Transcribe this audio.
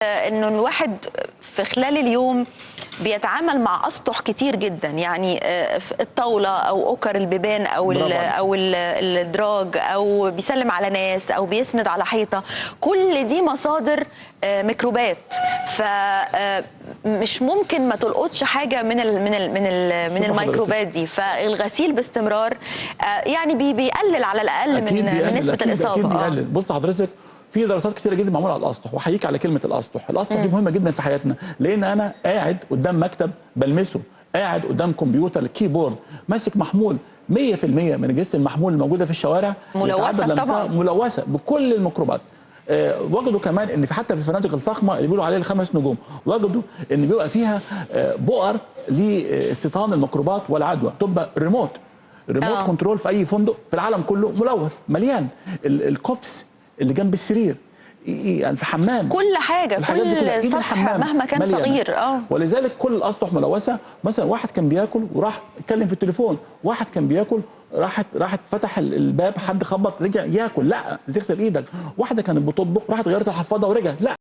انه الواحد في خلال اليوم بيتعامل مع اسطح كتير جدا، يعني الطاوله او اوكر البيبان او الادراج، او بيسلم على ناس او بيسند على حيطه. كل دي مصادر ميكروبات، فمش ممكن ما تلقطش حاجه من الميكروبات دي. فالغسيل باستمرار يعني بيقلل على الاقل من نسبه الاصابه. اكيد بيقلل. بص حضرتك، في دراسات كثيره جدا معموله على الاسطح، وحقيقي على كلمه الاسطح. الاسطح دي مهمه جدا في حياتنا، لان انا قاعد قدام مكتب بلمسه، قاعد قدام كمبيوتر الكيبورد، ماسك محمول 100% من اجهزه المحمول الموجوده في الشوارع ملوثه طبعا، ملوثه بكل الميكروبات. وجدوا كمان ان حتى في الفنادق الفخمه اللي بيقولوا عليها ال5 نجوم، وجدوا ان بيبقى فيها بؤر لاستيطان الميكروبات والعدوى، تبقى ريموت كنترول في اي فندق في العالم كله ملوث مليان. الكوبس اللي جنب السرير، يعني في حمام، كل حاجه، كل سطح مهما كان صغير. ولذلك كل الاسطح ملوثه. مثلا واحد كان بياكل وراح اتكلم في التليفون، واحد كان بياكل راحت فتح الباب، حد خبط رجع ياكل، لا تغسل ايدك. واحده كانت بتطبخ راحت غيرت الحفاضه ورجعت، لا